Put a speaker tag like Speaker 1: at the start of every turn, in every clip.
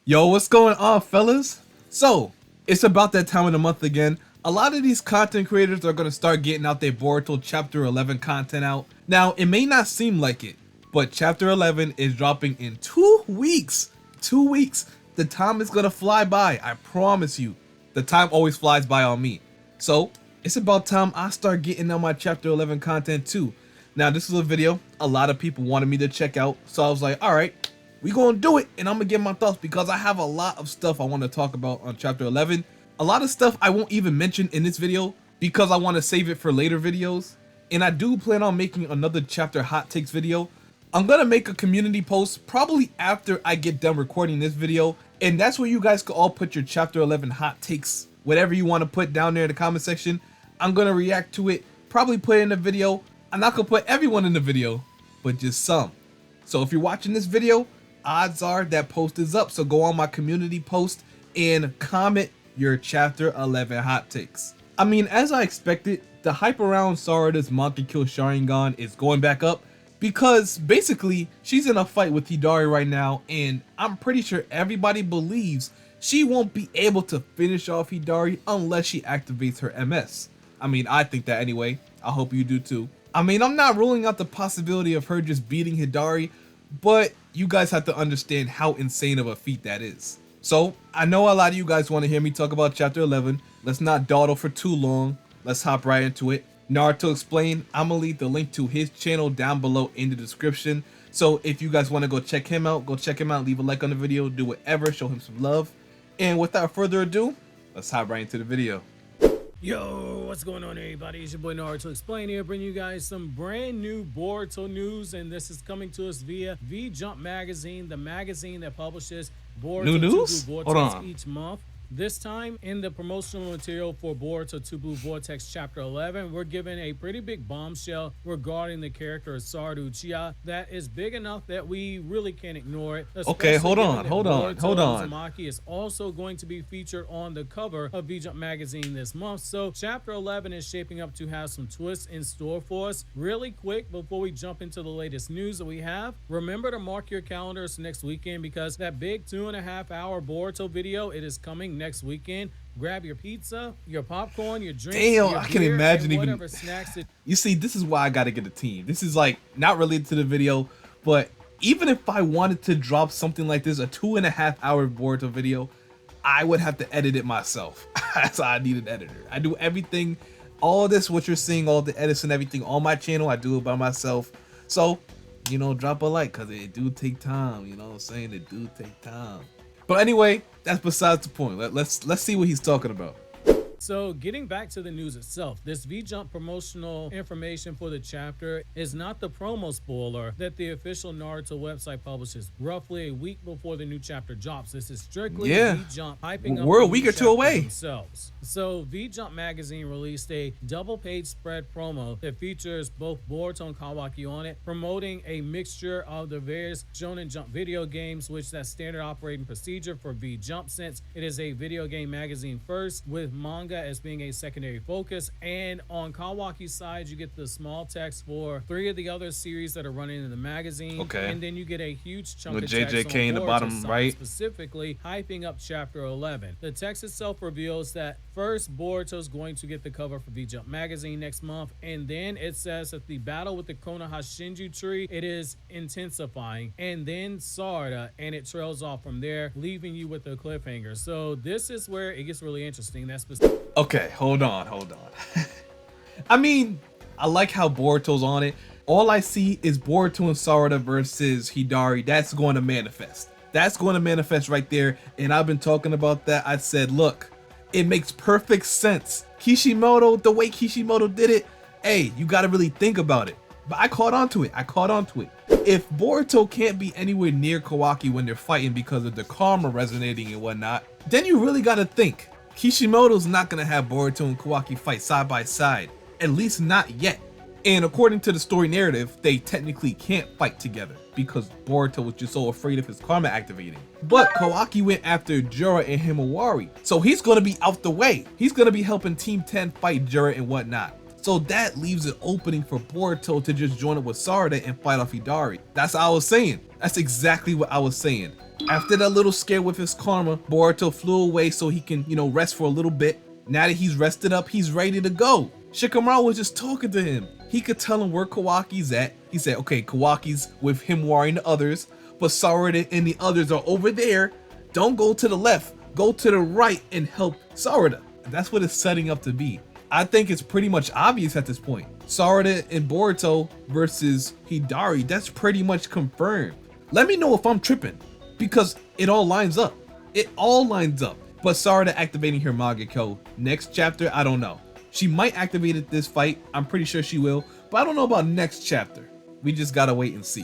Speaker 1: Yo, what's going on, fellas? So, it's about that time of the month again. A lot of these content creators are going to start getting out their Boruto Chapter 11 content out. Now, it may not seem like it, but Chapter 11 is dropping in 2 weeks. 2 weeks. The time is going to fly by, I promise you. The time always flies by on me. So, it's about time I start getting on my Chapter 11 content too. Now, this is a video a lot of people wanted me to check out, so I was like, alright, we gonna do it, and I'm gonna give my thoughts because I have a lot of stuff I want to talk about on Chapter 11. A lot of stuff I won't even mention in this video because I want to save it for later videos. And I do plan on making another chapter hot takes video. I'm gonna make a community post probably after I get done recording this video, and that's where you guys can all put your Chapter 11 hot takes, whatever you want to put down there in the comment section. I'm gonna react to it, probably put it in the video. I'm not gonna put everyone in the video, but just some. So if you're watching this video, odds are that post is up, so go on my community post and comment your Chapter 11 hot takes. I mean, as I expected, the hype around Sarada's Mangekyou Sharingan is going back up because basically she's in a fight with HIDARI right now, and I'm pretty sure everybody believes she won't be able to finish off HIDARI unless she activates her MS. I mean, I think that anyway. I hope you do too. I mean, I'm not ruling out the possibility of her just beating HIDARI, but you guys have to understand how insane of a feat that is. So, I know a lot of you guys want to hear me talk about Chapter 11. Let's not dawdle for too long. Let's hop right into it. Naruto Explained, I'm going to leave the link to his channel down below in the description. So, if you guys want to go check him out, leave a like on the video, do whatever, show him some love. And without further ado, let's hop right into the video.
Speaker 2: Yo, what's going on, everybody? It's your boy Naruto Explain here, bringing you guys some brand new Boruto news, and this is coming to us via V-Jump magazine, the magazine that publishes Boruto
Speaker 1: New news?
Speaker 2: VORTEX each month. This time, in the promotional material for Boruto TBV VORTEX Chapter 11, we're given a pretty big bombshell regarding the character of Sarada Uchiha that is big enough that we really can't ignore it.
Speaker 1: Okay, hold on.
Speaker 2: Uzumaki is also going to be featured on the cover of V-Jump magazine this month, so Chapter 11 is shaping up to have some twists in store for us. Really quick, before we jump into the latest news that we have, remember to mark your calendars next weekend because that big 2.5 hour Boruto video, it is coming next weekend. Grab your pizza, your popcorn, your drinks.
Speaker 1: Damn,
Speaker 2: your
Speaker 1: I can
Speaker 2: beer,
Speaker 1: imagine
Speaker 2: and
Speaker 1: even
Speaker 2: snacks.
Speaker 1: You see, this is why I gotta get a team. This is like not related to the video, but even if I wanted to drop something like this, a 2.5 hour Boruto video, I would have to edit it myself. So I need an editor. I do everything, all of this, what you're seeing, all the edits and everything on my channel, I do it by myself. So, you know, drop a like, cause it do take time. You know what I'm saying? It do take time. But anyway, that's besides the point. Let's see what he's talking about.
Speaker 2: So getting back to the news itself, this V-Jump promotional information for the chapter is not the promo spoiler that the official Naruto website publishes roughly a week before the new chapter drops. This is strictly V-Jump hyping up.
Speaker 1: We're a week or two away
Speaker 2: themselves. So V-Jump magazine released a double-page spread promo that features both Boruto and Kawaki on it, promoting a mixture of the various Shonen Jump video games, which that's standard operating procedure for V-Jump since it is a video game magazine first, with manga as being a secondary focus. And on Kawaki's side, you get the small text for 3 of the other series that are running in the magazine.
Speaker 1: Okay.
Speaker 2: And then you get a huge chunk
Speaker 1: with
Speaker 2: of text
Speaker 1: JJK
Speaker 2: on
Speaker 1: in the bottom right,
Speaker 2: specifically hyping up Chapter 11. The text itself reveals that first, Boruto's going to get the cover for V-Jump magazine next month, and then it says that the battle with the Konoha SHINJU tree, it is intensifying, and then Sarada, and it trails off from there, leaving you with a cliffhanger. So this is where it gets really interesting. That's
Speaker 1: okay, hold on. I mean, I like how Boruto's on it. All I see is Boruto and Sarada versus HIDARI. That's going to manifest. That's going to manifest right there. And I've been talking about that. I said, look, it makes perfect sense. Kishimoto, the way Kishimoto did it, hey, you got to really think about it. But I caught on to it. If Boruto can't be anywhere near Kawaki when they're fighting because of the karma resonating and whatnot, then you really got to think. Kishimoto's not going to have Boruto and Kawaki fight side by side, at least not yet. And according to the story narrative, they technically can't fight together because Boruto was just so afraid of his karma activating. But Kawaki went after Jura and Himawari, so he's going to be out the way. He's going to be helping Team 10 fight Jura and whatnot. So that leaves an opening for Boruto to just join up with Sarada and fight off HIDARI. That's what I was saying. That's exactly what I was saying. After that little scare with his karma, Boruto flew away so he can, rest for a little bit. Now that he's rested up, he's ready to go. Shikamaru was just talking to him. He could tell him where Kawaki's at. He said, okay, Kawaki's with Himawari and the others, but Sarada and the others are over there. Don't go to the left, go to the right and help Sarada. That's what it's setting up to be. I think it's pretty much obvious at this point. Sarada and Boruto versus HIDARI, that's pretty much confirmed. Let me know if I'm tripping, because it all lines up. It all lines up. But Sarada activating her Mangekyo next chapter, I don't know. She might activate it this fight, I'm pretty sure she will, but I don't know about next chapter. We just gotta wait and see.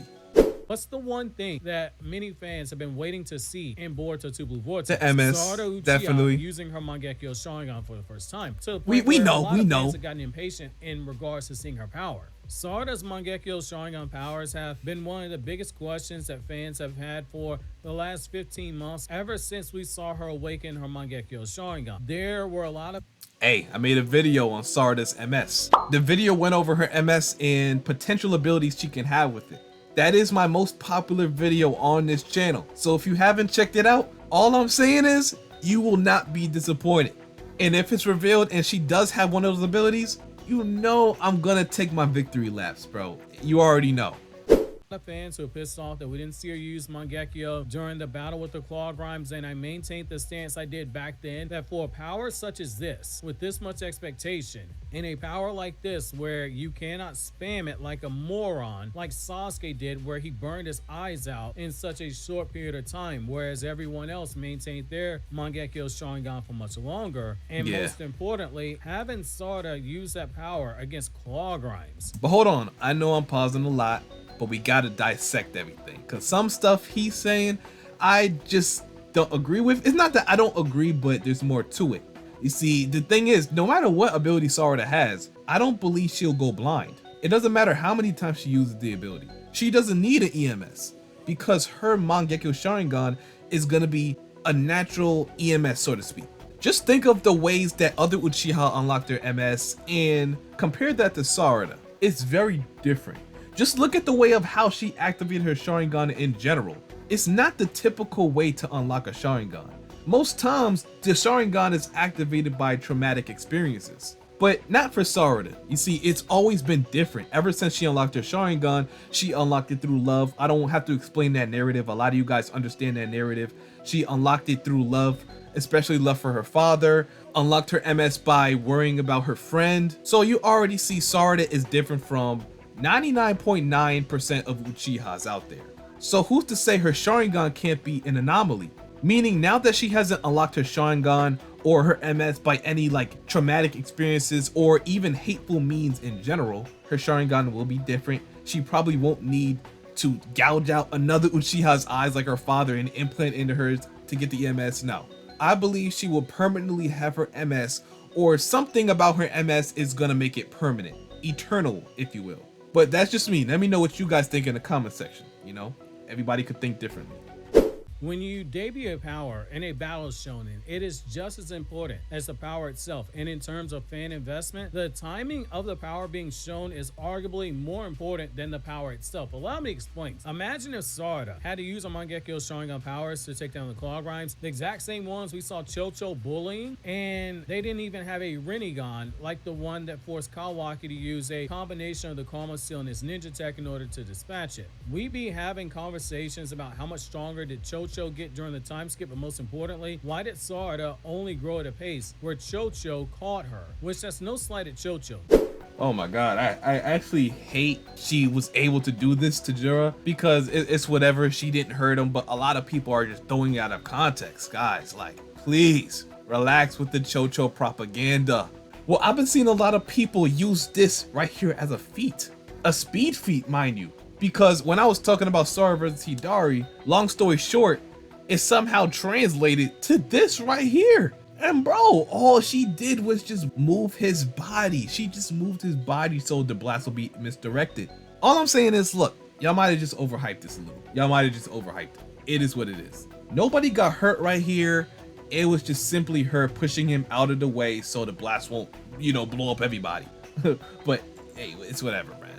Speaker 2: What's the one thing that many fans have been waiting to see in Boruto 2 Blue Vortex?
Speaker 1: The MS,
Speaker 2: Sarada Uchiha
Speaker 1: definitely.
Speaker 2: using her Mangekyo Sharingan for the first time. To the
Speaker 1: We
Speaker 2: point where
Speaker 1: know,
Speaker 2: a lot
Speaker 1: we
Speaker 2: of
Speaker 1: know.
Speaker 2: fans have gotten impatient in regards to seeing her power. Sarada's Mangekyo Sharingan powers have been one of the biggest questions that fans have had for the last 15 months, ever since we saw her awaken her Mangekyo Sharingan. There were a lot of...
Speaker 1: Hey, I made a video on Sarada's MS. The video went over her MS and potential abilities she can have with it. That is my most popular video on this channel. So if you haven't checked it out, all I'm saying is you will not be disappointed. And if it's revealed and she does have one of those abilities, you know I'm gonna take my victory laps, bro. You already know.
Speaker 2: Fans who are pissed off that we didn't see her use Mangekyo during the battle with the claw grimes, and I maintained the stance I did back then that for a power such as this, with this much expectation, in a power like this where you cannot spam it like a moron like Sasuke did, where he burned his eyes out in such a short period of time, whereas everyone else maintained their Mangekyo Sharingan for much longer, and most importantly, having Sarada use that power against claw grimes.
Speaker 1: But hold on, I know I'm pausing a lot, but we gotta dissect everything, because some stuff he's saying I just don't agree with. It's not that I don't agree, but there's more to it. You see, the thing is, no matter what ability Sarada has, I don't believe she'll go blind. It doesn't matter how many times she uses the ability. She doesn't need an EMS, because her Mangekyo Sharingan is gonna be a natural EMS, so to speak. Just think of the ways that other Uchiha unlock their MS and compare that to Sarada. It's very different. Just look at the way of how she activated her Sharingan in general. It's not the typical way to unlock a Sharingan. Most times, the Sharingan is activated by traumatic experiences, but not for Sarada. You see, it's always been different. Ever since she unlocked her Sharingan, she unlocked it through love. I don't have to explain that narrative. A lot of you guys understand that narrative. She unlocked it through love, especially love for her father, unlocked her MS by worrying about her friend. So you already see Sarada is different from 99.9% of Uchihas out there. So who's to say her Sharingan can't be an anomaly? Meaning now that she hasn't unlocked her Sharingan or her MS by any traumatic experiences or even hateful means in general, her Sharingan will be different. She probably won't need to gouge out another Uchiha's eyes like her father and implant into hers to get the MS. No. I believe she will permanently have her MS, or something about her MS is gonna make it permanent, eternal, if you will. But that's just me. Let me know what you guys think in the comment section. Everybody could think differently.
Speaker 2: When you debut a power in a battle shonen, it is just as important as the power itself. And in terms of fan investment, the timing of the power being shown is arguably more important than the power itself. Allow me to explain. Imagine if Sarada had to use a Mangekyo Sharingan powers to take down the claw grimes, the exact same ones we saw Chocho bullying, and they didn't even have a Rinnegan like the one that forced Kawaki to use a combination of the Karma Seal and his ninja tech in order to dispatch it. We be having conversations about how much stronger did Chocho get during the time skip, but most importantly, why did Sarada only grow at a pace where Chocho caught her? Which that's no slight at Chocho.
Speaker 1: Oh my god, I actually hate she was able to do this to Jura, because it's whatever, she didn't hurt him, but a lot of people are just throwing it out of context. Guys, please relax with the Chocho propaganda. Well, I've been seeing a lot of people use this right here as a feat, a speed feat, mind you. Because when I was talking about Sarada versus HIDARI, long story short, it somehow translated to this right here. And bro, all she did was just move his body. She just moved his body so the blast will be misdirected. All I'm saying is, look, y'all might have just overhyped this a little. Y'all might have just overhyped it. It is what it is. Nobody got hurt right here. It was just simply her pushing him out of the way so the blast won't, blow up everybody. But hey, it's whatever, man.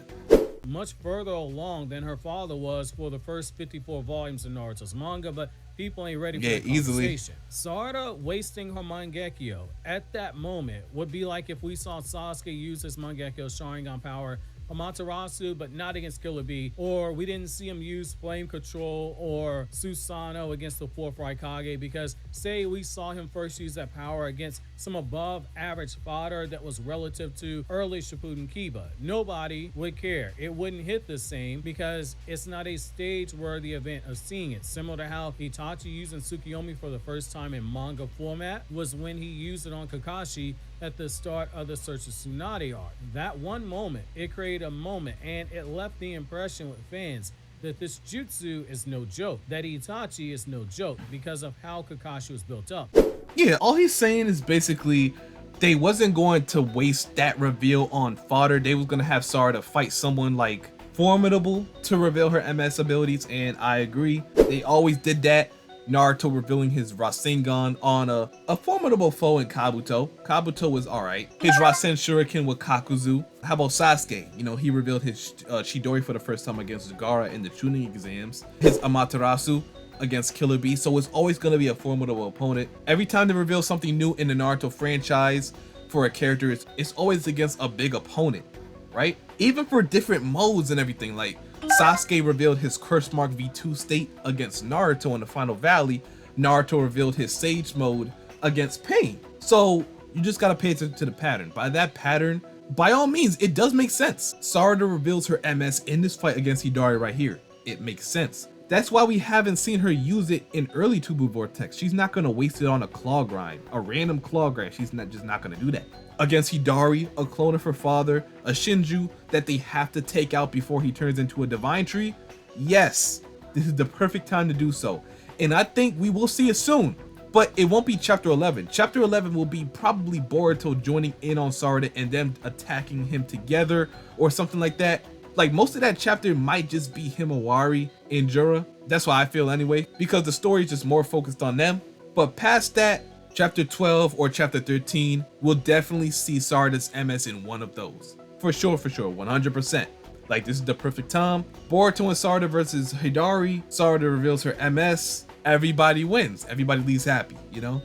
Speaker 2: Much further along than her father was for the first 54 volumes of Naruto's manga, but people ain't ready for the
Speaker 1: easily.
Speaker 2: conversation. Sarada wasting her Mangekyo at that moment would be like if we saw Sasuke use his Mangekyo Sharingan power Amaterasu, but not against Killer Bee, or we didn't see him use Flame Control or Susanoo against the 4th Raikage, because say we saw him first use that power against some above average fodder that was relative to early Shippuden Kiba. Nobody would care. It wouldn't hit the same because it's not a stage worthy event of seeing it. Similar to how Itachi using Tsukiyomi for the first time in manga format was when he used it on Kakashi at the start of the Search of Tsunade arc. That one moment, it created a moment, and it left the impression with fans that this jutsu is no joke, that Itachi is no joke because of how Kakashi was built up.
Speaker 1: Yeah, all he's saying is basically they wasn't going to waste that reveal on fodder. They was gonna have Sarada fight someone like formidable to reveal her MS abilities, and I agree. They always did that. Naruto revealing his Rasengan on a formidable foe in Kabuto. Kabuto was alright. His Rasen Shuriken with Kakuzu. How about Sasuke? You know, he revealed his Chidori for the first time against Gaara in the Chunin exams. His Amaterasu against Killer Bee. So it's always going to be a formidable opponent. Every time they reveal something new in the Naruto franchise for a character, it's always against a big opponent, right? Even for different modes and everything, like Sasuke revealed his Curse Mark V2 state against Naruto in the Final Valley. Naruto revealed his Sage mode against Pain. So you just gotta pay attention to the pattern. By that pattern, by all means, it does make sense. Sarada reveals her MS in this fight against Hidari right here. It makes sense. That's why we haven't seen her use it in early Tubu Vortex. She's not gonna waste it on a claw grind, a random claw grind. She's just not gonna do that. Against Hidari, a clone of her father, a Shinju that they have to take out before he turns into a divine tree. Yes, this is the perfect time to do so. And I think we will see it soon, but it won't be chapter 11. Chapter 11 will be probably Boruto joining in on Sarada and them attacking him together or something like that. Like most of that chapter might just be Himawari and Jura. That's why I feel anyway, because the story is just more focused on them. But past that, chapter 12 or chapter 13, we'll definitely see Sarada's MS in one of those. For sure, 100%. Like this is the perfect time. Boruto and Sarada versus Hidari. Sarada reveals her MS. Everybody wins. Everybody leaves happy, you know?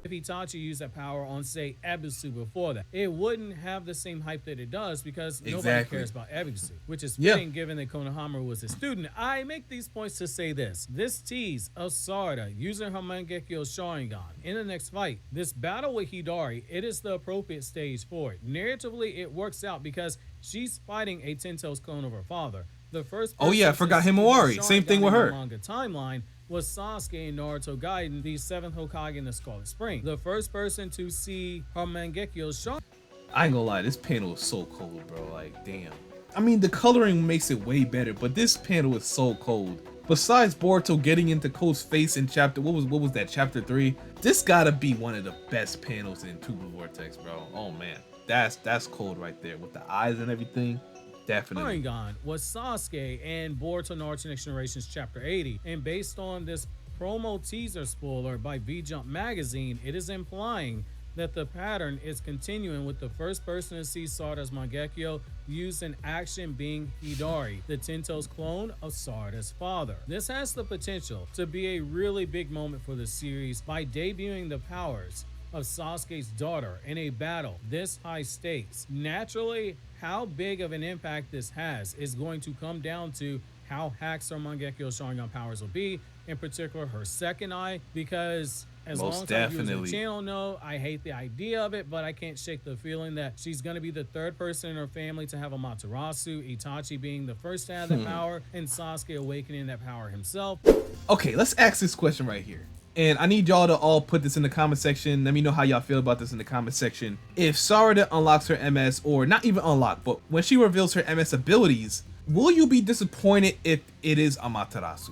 Speaker 2: If Itachi used that power on, say, Ebisu before that, it wouldn't have the same hype that it does because nobody cares about Ebisu, which is fitting given that Konohama was his student. I make these points to say this. This tease of Sarada using her Mangekyo Sharingan in the next fight, this battle with Hidari, it is the appropriate stage for it. Narratively, it works out because she's fighting a Ten-Tails clone of her father. The first
Speaker 1: I forgot Himawari. Same thing with her.
Speaker 2: Manga timeline was Sasuke and Naruto Gaiden, the 7th Hokage in the Scarlet Spring. The first person to see her Mangekyo Sharingan.
Speaker 1: I ain't gonna lie, this panel is so cold, bro. Like, damn. I mean, the coloring makes it way better, but this panel is so cold. Besides Boruto getting into Ko's face in chapter, what was that, chapter 3? This gotta be one of the best panels in Tubu Vortex, bro. Oh man, that's cold right there with the eyes and everything. Definitely.
Speaker 2: Sharingan was Sasuke and Boruto Naruto Next Generation's chapter 80, and based on this promo teaser spoiler by V-Jump magazine, it is implying that the pattern is continuing with the first person to see Sarada's Mangekyo used in action being Hidari, the Ten-Tails clone of Sarada's father. This has the potential to be a really big moment for the series by debuting the powers of Sasuke's daughter in a battle this high stakes. Naturally, how big of an impact this has is going to come down to how hacked her Mangekyo Sharingan powers will be, in particular her second eye, because as long as viewers on the channel know, I hate the idea of it, but I can't shake the feeling that she's going to be the third person in her family to have a Amaterasu, Itachi being the first to have that power, and Sasuke awakening that power himself.
Speaker 1: Okay, let's ask this question right here. And I need y'all to all put this in the comment section. Let me know how y'all feel about this in the comment section. If Sarada unlocks her MS, or not even unlock, but when she reveals her MS abilities, will you be disappointed if it is Amaterasu?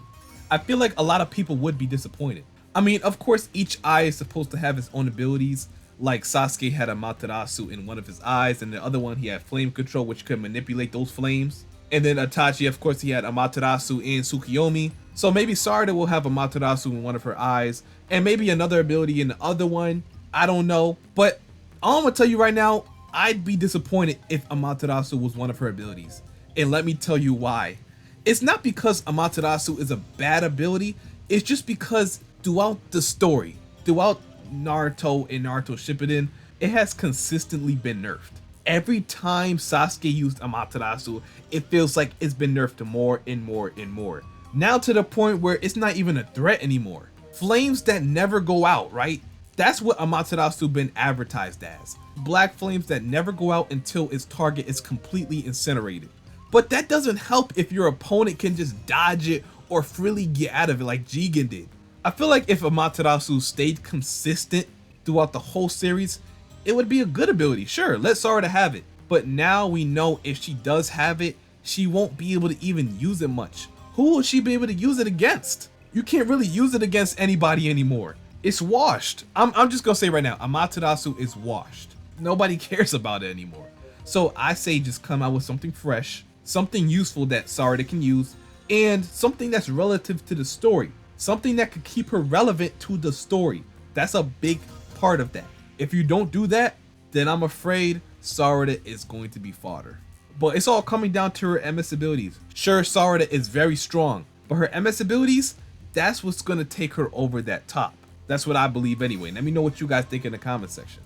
Speaker 1: I feel like a lot of people would be disappointed. I mean, of course, each eye is supposed to have its own abilities. Like Sasuke had Amaterasu in one of his eyes, and the other one he had Flame Control, which could manipulate those flames. And then Itachi, of course, he had Amaterasu and Tsukiyomi. So maybe Sarada will have Amaterasu in one of her eyes, and maybe another ability in the other one. I don't know. But all I'm gonna tell you right now, I'd be disappointed if Amaterasu was one of her abilities. And let me tell you why. It's not because Amaterasu is a bad ability, it's just because throughout the story, throughout Naruto and Naruto Shippuden, it has consistently been nerfed. Every time Sasuke used Amaterasu, it feels like it's been nerfed more and more and more. Now to the point where it's not even a threat anymore. Flames that never go out, right? That's what Amaterasu been advertised as. Black flames that never go out until its target is completely incinerated. But that doesn't help if your opponent can just dodge it or freely get out of it like Jigen did. I feel like if Amaterasu stayed consistent throughout the whole series, it would be a good ability. Sure, let Sarada have it. But now we know if she does have it, she won't be able to even use it much. Who will she be able to use it against? You can't really use it against anybody anymore. It's washed. I'm just gonna say right now, Amaterasu is washed. Nobody cares about it anymore. So I say just come out with something fresh, something useful that Sarada can use, and something that's relative to the story. Something that could keep her relevant to the story. That's a big part of that. If you don't do that, then I'm afraid Sarada is going to be fodder. But it's all coming down to her MS abilities. Sure, Sarada is very strong, but her MS abilities, that's what's gonna take her over that top. That's what I believe anyway. Let me know what you guys think in the comment section.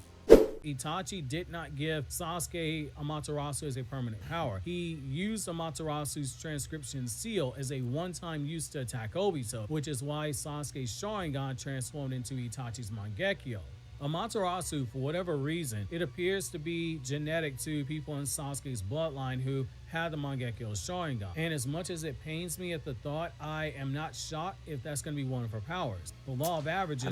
Speaker 2: Itachi did not give Sasuke Amaterasu as a permanent power. He used Amaterasu's transcription seal as a one-time use to attack Obito, which is why Sasuke's Sharingan transformed into Itachi's Mangekyo. Amaterasu, for whatever reason, it appears to be genetic to people in Sasuke's bloodline who had the Mangekyo Sharingan. And as much as it pains me at the thought, I am not shocked if that's going to be one of her powers. The law of averages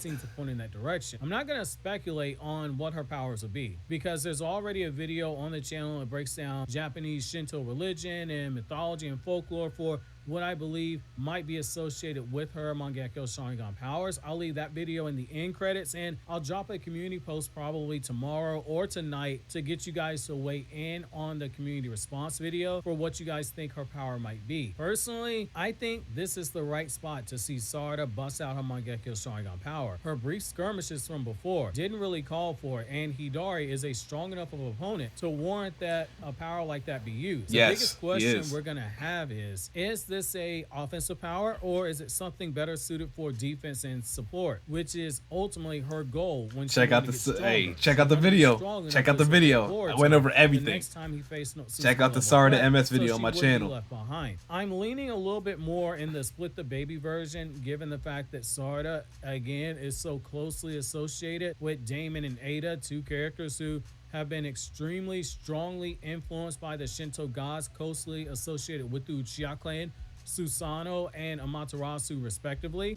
Speaker 2: seems to point in that direction. I'm not going to speculate on what her powers will be, because there's already a video on the channel that breaks down Japanese Shinto religion and mythology and folklore for what I believe might be associated with her Mangekyo Sharingan powers. I'll leave that video in the end credits, and I'll drop a community post probably tomorrow or tonight to get you guys to weigh in on the community response video for what you guys think her power might be. Personally, I think this is the right spot to see Sarada bust out her Mangekyo Sharingan power. Her brief skirmishes from before didn't really call for it, and Hidari is a strong enough of an opponent to warrant that a power like that be used.
Speaker 1: Yes,
Speaker 2: the biggest question we're gonna have is this a offensive power, or is it something better suited for defense and support, which is ultimately her goal when
Speaker 1: check out the video. Check out the video. I went over everything.
Speaker 2: The next time he faced
Speaker 1: check out the Sarada MS video on my channel.
Speaker 2: Left behind. I'm leaning a little bit more in the split the baby version, given the fact that Sarada again is so closely associated with Damon and Ada, two characters who have been extremely strongly influenced by the Shinto gods, closely associated with the Uchiha clan, Susanoo and Amaterasu respectively.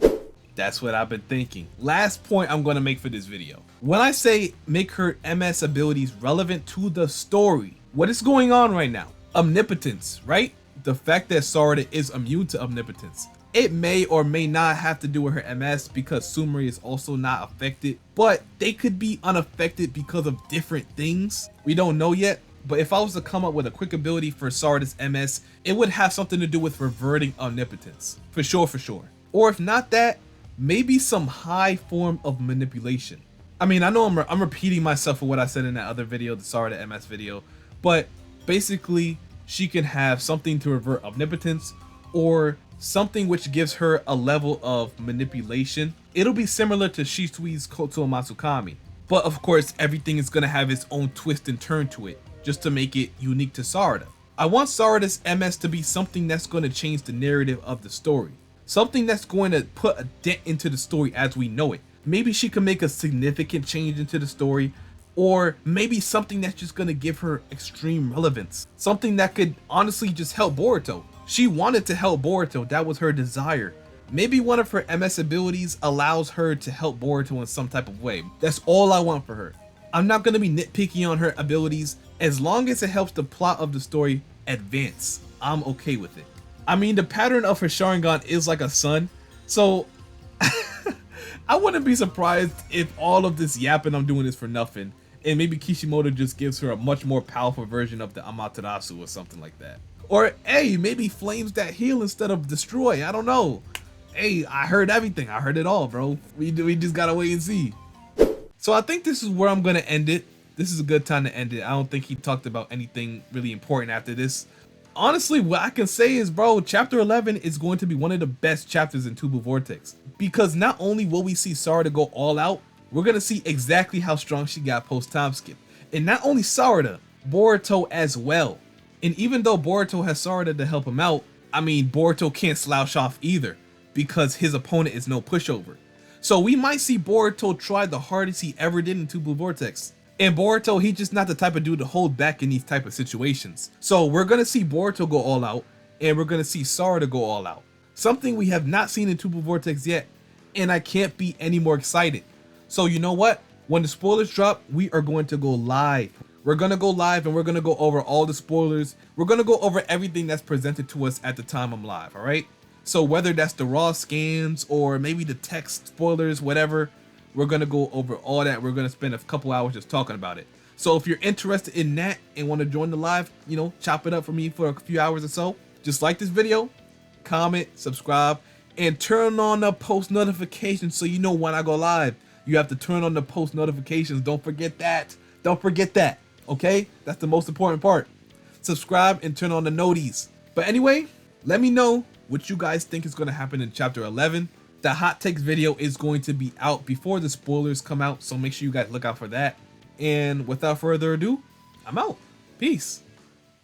Speaker 1: That's what I've been thinking. Last point I'm going to make for this video. When I say make her MS abilities relevant to the story, what is going on right now? Omnipotence, right? The fact that Sarada is immune to omnipotence. It may or may not have to do with her MS because Sumire is also not affected, but they could be unaffected because of different things. We don't know yet, but if I was to come up with a quick ability for Sarada's MS, it would have something to do with reverting omnipotence. For sure, for sure. Or if not that, maybe some high form of manipulation. I mean, I know I'm repeating myself for what I said in that other video, the Sarada MS video, but basically she can have something to revert omnipotence or something which gives her a level of manipulation. It'll be similar to Shisui's Koto Matsukami, but of course everything is going to have its own twist and turn to it just to make it unique to Sarada. I want Sarada's MS to be something that's going to change the narrative of the story, something that's going to put a dent into the story as we know it. Maybe she can make a significant change into the story, or maybe something that's just going to give her extreme relevance, something that could honestly just help Boruto. She wanted to help Boruto, that was her desire. Maybe one of her MS abilities allows her to help Boruto in some type of way. That's all I want for her. I'm not going to be nitpicky on her abilities. As long as it helps the plot of the story advance, I'm okay with it. I mean, the pattern of her Sharingan is like a sun, so I wouldn't be surprised if all of this yapping I'm doing is for nothing, and maybe Kishimoto just gives her a much more powerful version of the Amaterasu or something like that. Or hey, maybe flames that heal instead of destroy. I don't know. Hey, I heard everything. I heard it all, bro. We just gotta wait and see. So I think this is where I'm gonna end it. this is a good time to end it. I don't think he talked about anything really important after this. Honestly, what I can say is, bro, chapter 11 is going to be one of the best chapters in Tubu Vortex, because not only will we see Sarada go all out, we're going to see exactly how strong she got post time skip. And not only Sarada, Boruto as well. And even though Boruto has Sarada to help him out, I mean, Boruto can't slouch off either, because his opponent is no pushover. So we might see Boruto try the hardest he ever did in Tubu Vortex. And Boruto, he's just not the type of dude to hold back in these type of situations. So we're going to see Boruto go all out, and we're going to see Sarada go all out. Something we have not seen in Tubu Vortex yet, and I can't be any more excited. So you know what? When the spoilers drop, we are going to go live. We're going to go live, and we're going to go over all the spoilers. We're going to go over everything that's presented to us at the time I'm live, all right? So whether that's the raw scans or maybe the text spoilers, whatever, we're going to go over all that. We're going to spend a couple hours just talking about it. So if you're interested in that and want to join the live, you know, chop it up for me for a few hours or so, just like this video, comment, subscribe, and turn on the post notifications so you know when I go live. You have to turn on the post notifications. Don't forget that. Don't forget that. Okay? That's the most important part. Subscribe and turn on the noties. But anyway, let me know what you guys think is going to happen in chapter 11. The hot takes video is going to be out before the spoilers come out, so make sure you guys look out for that. And without further ado, I'm out. Peace.